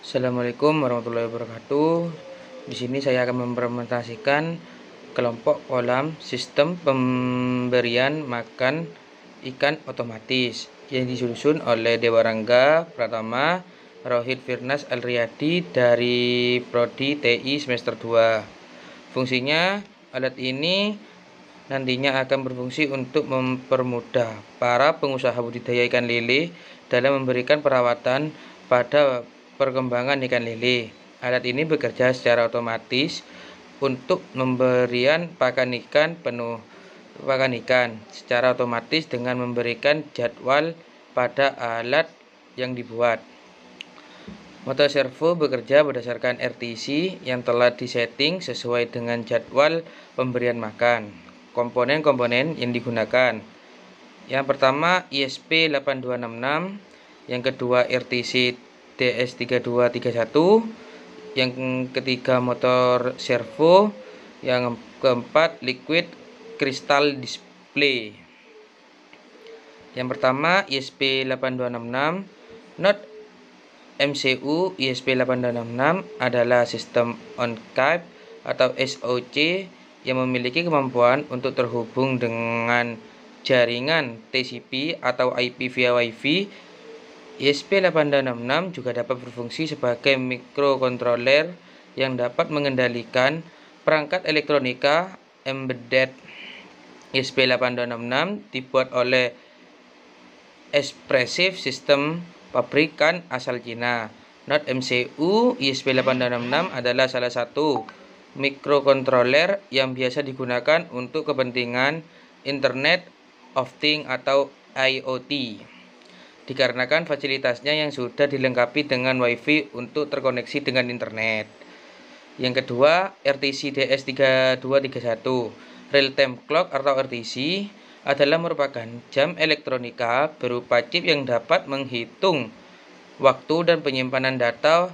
Assalamualaikum warahmatullahi wabarakatuh. Di sini saya akan mempresentasikan kelompok kolam sistem pemberian makan ikan otomatis yang disusun oleh Dewa Rangga Pratama, Rohit Firnas Alriyadi dari Prodi TI semester 2. Fungsinya, alat ini nantinya akan berfungsi untuk mempermudah para pengusaha budidaya ikan lele dalam memberikan perawatan pada perkembangan ikan lele. Alat ini bekerja secara otomatis untuk memberian pakan ikan secara otomatis dengan memberikan jadwal pada alat yang dibuat. Motor servo bekerja berdasarkan RTC yang telah disetting sesuai dengan jadwal pemberian makan. Komponen-komponen yang digunakan. Yang pertama ISP8266, yang kedua RTC DS3231, yang ketiga motor servo, yang keempat liquid crystal display. Yang pertama ISP8266, Node MCU ISP8266 adalah sistem on-chip atau SOC yang memiliki kemampuan untuk terhubung dengan jaringan TCP atau IP via Wi-Fi. ISP8266 juga dapat berfungsi sebagai microcontroller yang dapat mengendalikan perangkat elektronika embedded. ISP8266 dibuat oleh Espressif System pabrikan asal Cina. Node MCU ISP8266 adalah salah satu microcontroller yang biasa digunakan untuk kepentingan Internet of Things atau IoT, dikarenakan fasilitasnya yang sudah dilengkapi dengan Wi-Fi untuk terkoneksi dengan internet. Yang kedua, RTC DS3231, Real Time Clock atau RTC, adalah merupakan jam elektronika berupa chip yang dapat menghitung waktu dan penyimpanan data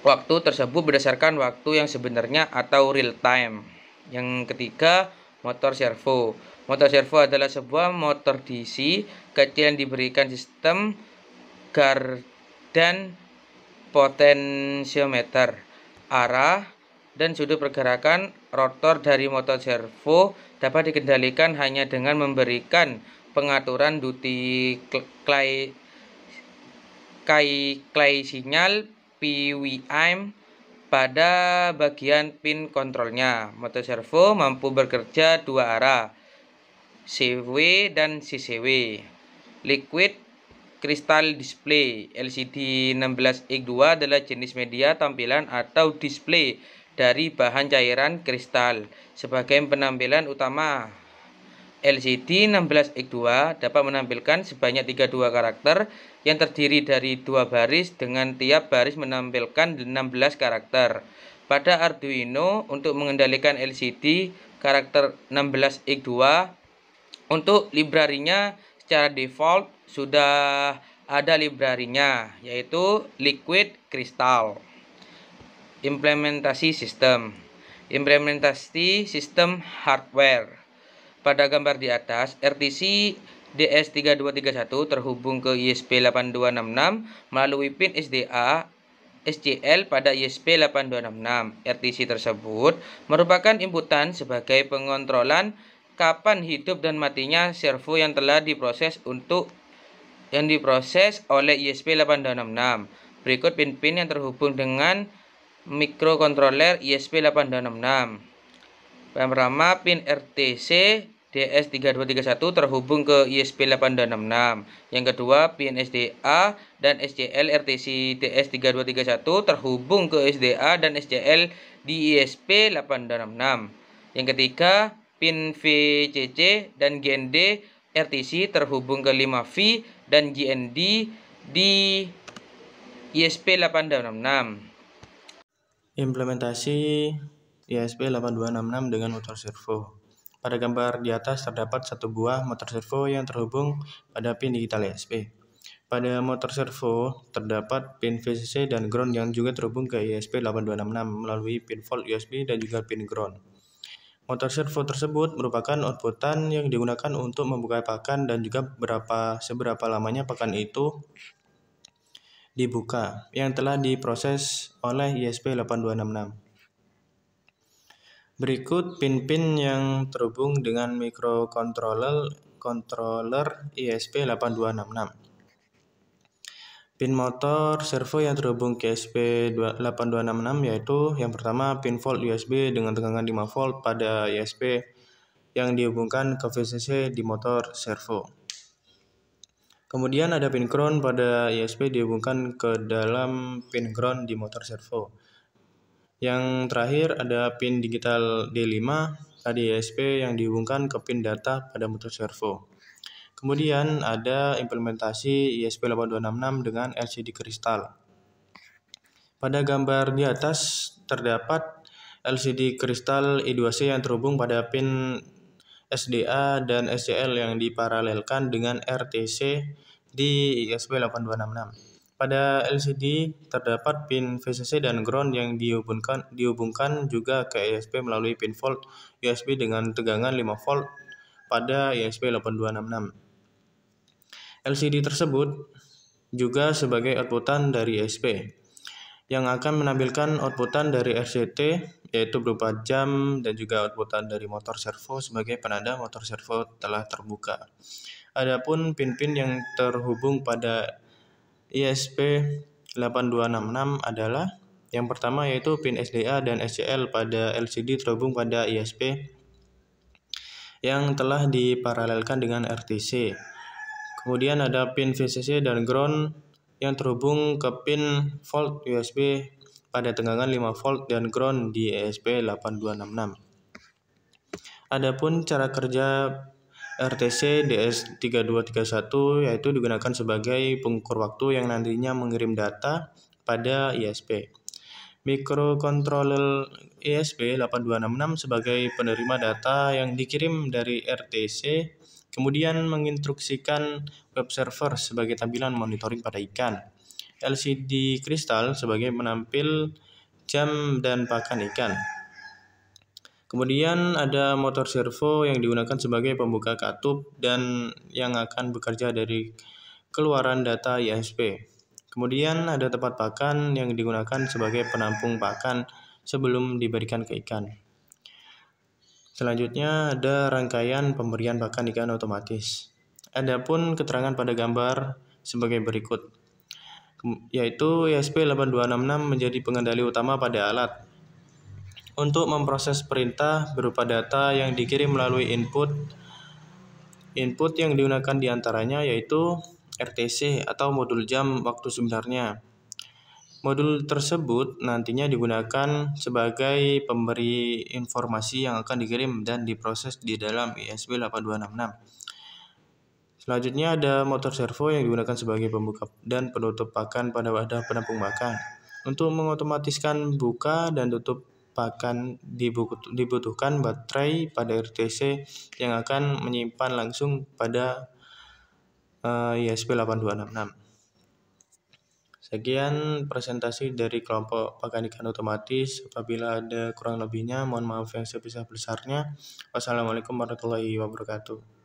waktu tersebut berdasarkan waktu yang sebenarnya atau real time. Yang ketiga, motor servo. Motor servo adalah sebuah motor DC kecil yang diberikan sistem gardan potentiometer, arah, dan sudut pergerakan rotor dari motor servo dapat dikendalikan hanya dengan memberikan pengaturan duty clay sinyal PWM pada bagian pin kontrolnya. Motor servo mampu bekerja dua arah, CW dan CCW. Liquid Crystal Display LCD 16x2 adalah jenis media tampilan atau display dari bahan cairan kristal. Sebagai penampilan utama, LCD 16x2 dapat menampilkan sebanyak 32 karakter yang terdiri dari 2 baris dengan tiap baris menampilkan 16 karakter. Pada Arduino, untuk mengendalikan LCD karakter 16x2, untuk librarinya secara default sudah ada librarinya, yaitu Liquid Crystal. Implementasi sistem hardware. Pada gambar di atas, RTC DS3231 terhubung ke ISP8266 melalui pin SDA SCL pada ISP8266. RTC tersebut merupakan inputan sebagai pengontrolan kapan hidup dan matinya servo yang telah diproses oleh ISP8266. Berikut pin-pin yang terhubung dengan microcontroller ISP8266. Yang pertama, pin RTC DS3231 terhubung ke ISP8266. Yang kedua, pin SDA dan SCL RTC DS3231 terhubung ke SDA dan SCL di ISP8266. Yang ketiga, pin VCC dan GND RTC terhubung ke 5V dan GND di ISP8266. Implementasi ISP8266 dengan motor servo. Pada gambar di atas terdapat satu buah motor servo yang terhubung pada pin digital ISP. Pada motor servo terdapat pin VCC dan ground yang juga terhubung ke ISP8266 melalui pin volt USB dan juga pin ground. Motor servo tersebut merupakan outputan yang digunakan untuk membuka pakan dan juga seberapa lamanya pakan itu dibuka yang telah diproses oleh ISP8266. Berikut pin-pin yang terhubung dengan microcontroller ISP8266. Pin motor servo yang terhubung ke ISP8266 yaitu yang pertama pin volt USB dengan tegangan 5 volt pada ISP yang dihubungkan ke VCC di motor servo. Kemudian ada pin ground pada ISP dihubungkan ke dalam pin ground di motor servo. Yang terakhir ada pin digital D5 pada ISP yang dihubungkan ke pin data pada motor servo. Kemudian ada implementasi ISP8266 dengan LCD kristal. Pada gambar di atas terdapat LCD kristal I2C yang terhubung pada pin SDA dan SCL yang diparalelkan dengan RTC di ISP8266. Pada LCD terdapat pin VCC dan ground yang dihubungkan juga ke ISP melalui pin volt USB dengan tegangan 5 volt pada ISP8266. LCD tersebut juga sebagai outputan dari ISP yang akan menampilkan outputan dari RCT yaitu berupa jam dan juga outputan dari motor servo sebagai penanda motor servo telah terbuka. Adapun pin-pin yang terhubung pada ISP8266 adalah yang pertama yaitu pin SDA dan SCL pada LCD terhubung pada ISP yang telah diparalelkan dengan RTC. Kemudian ada pin VCC dan ground yang terhubung ke pin volt USB pada tegangan 5 volt dan ground di ISP8266. Adapun cara kerja RTC DS3231 yaitu digunakan sebagai pengukur waktu yang nantinya mengirim data pada ISP. Microcontroller ISP8266 sebagai penerima data yang dikirim dari RTC, kemudian menginstruksikan web server sebagai tampilan monitoring pada ikan, LCD kristal sebagai penampil jam dan pakan ikan. Kemudian ada motor servo yang digunakan sebagai pembuka katup dan yang akan bekerja dari keluaran data ISP. Kemudian ada tempat pakan yang digunakan sebagai penampung pakan sebelum diberikan ke ikan. Selanjutnya ada rangkaian pemberian pakan ikan otomatis. Adapun keterangan pada gambar sebagai berikut, yaitu ISP8266 menjadi pengendali utama pada alat untuk memproses perintah berupa data yang dikirim melalui input. Input yang digunakan diantaranya yaitu RTC atau modul jam waktu sebenarnya. Modul tersebut nantinya digunakan sebagai pemberi informasi yang akan dikirim dan diproses di dalam ISP8266. Selanjutnya ada motor servo yang digunakan sebagai pembuka dan penutup pakan pada wadah penampung pakan. Untuk mengotomatiskan buka dan tutup pakan dibutuhkan baterai pada RTC yang akan menyimpan langsung pada ISP8266. Sekian presentasi dari kelompok pakan ikan otomatis. Apabila ada kurang lebihnya, mohon maaf yang sebesar-besarnya. Wassalamualaikum warahmatullahi wabarakatuh.